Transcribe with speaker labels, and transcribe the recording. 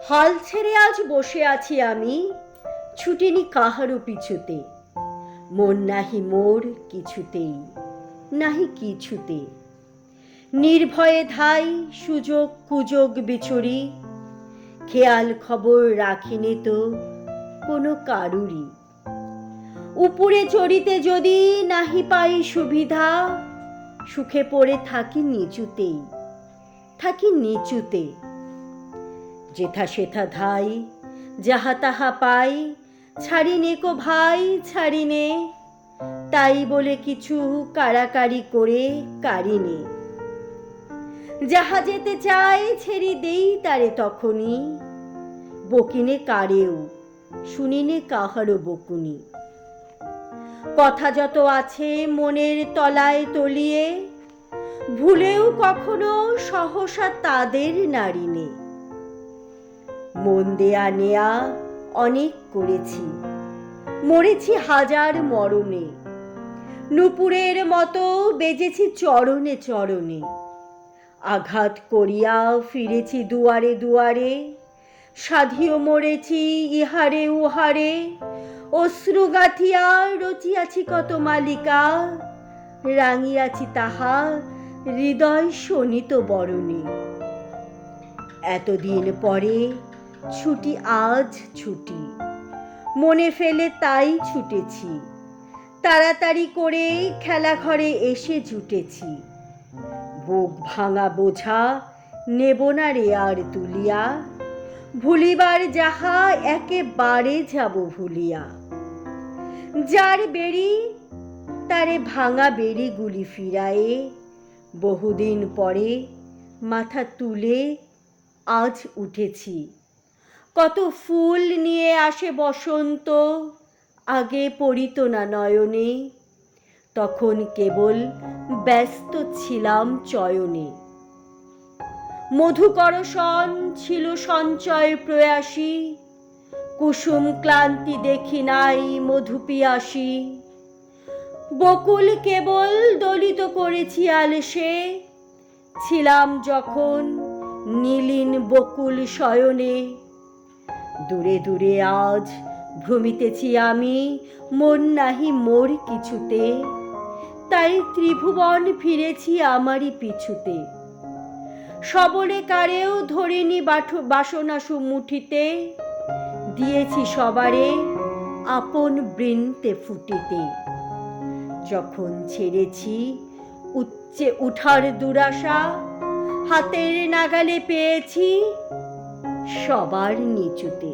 Speaker 1: হাল ছেড়ে আজ বসে আছি আমি, ছুটিনি কাহারও পিছুতে। মন নাহি মোর কিছুতেই, নাহি কিছুতে। নির্ভয়ে ধাই সুযোগ কুযোগ বিচরি, খেয়াল খবর রাখিনি তো কোনো কারুরই। উপরে চড়িতে যদি নাহি পাই সুবিধা, সুখে পড়ে থাকি নিচুতেই, থাকি নিচুতে। যেথা সেথা ধাই, যাহা তাহা পাই, ছাড়িনে কো ভাই ছাড়িনে। তাই বলে কিছু কাড়াকাড়ি করে কারিনে। যাহা যেতে চাই ছেড়ি দেই তারে তখনই, বকিনে কারেও শুনিনে কাহারও বকুনি। কথা যত আছে মনের তলায় তলিয়ে, ভুলেও কখনো সহসা তাদের নাড়িনে। মন দেয়া নেয়া অনেক করেছি, মরেছি হাজার মরণে। নূপুরের মতো বেজেছি চরণে চরণে। আঘাত করিয়া ফিরেছি দুয়ারে দুয়ারে, সাধিও মরেছি ইহারে উহারে। অশ্রু গাথিয়া রচিয়াছি কত মালিকা, রাঙিয়াছি তাহা হৃদয় শোণিত বরণে। এতদিন পরে ছুটি আজ ছুটি, মনে ফেলে তাই ছুটেছি। তাড়াতাড়ি করে খেলা ঘরে এসে জুটেছি। বুক ভাঙা বোঝা নেব না রে আর তুলিয়া, ভুলিবার যাহা একেবারে যাব ভুলিয়া। যার বেড়ি তারে ভাঙা বেড়ি গুলি ফিরায়ে, বহুদিন পরে মাথা তুলে আজ উঠেছি। কত ফুল নিয়ে আসে বসন্ত, আগে পড়িত না নয়নে। তখন কেবল ব্যস্ত ছিলাম চয়নে। মধুকরশন ছিল সঞ্চয় প্রয়াসী, কুসুম ক্লান্তি দেখি নাই মধু পিয়াসী। বকুল কেবল দলিত করেছি আলসে, ছিলাম যখন নীলিন বকুল শয়নে। দূরে দূরে আজ ভ্রমিতেছি আমি, মন নাহি মোর কিছুতে। তাই ত্রিভুবন ফিরেছি আমারই পিছুতে। সবলে কারেও ধরিনি বাসনা সুমুঠিতে, দিয়েছি সবারে আপন বৃন্তে ফুটিতে। যখন ছেড়েছি উচ্চে উঠার দুরাশা, হাতের নাগালে পেয়েছি সবার নিচুতে।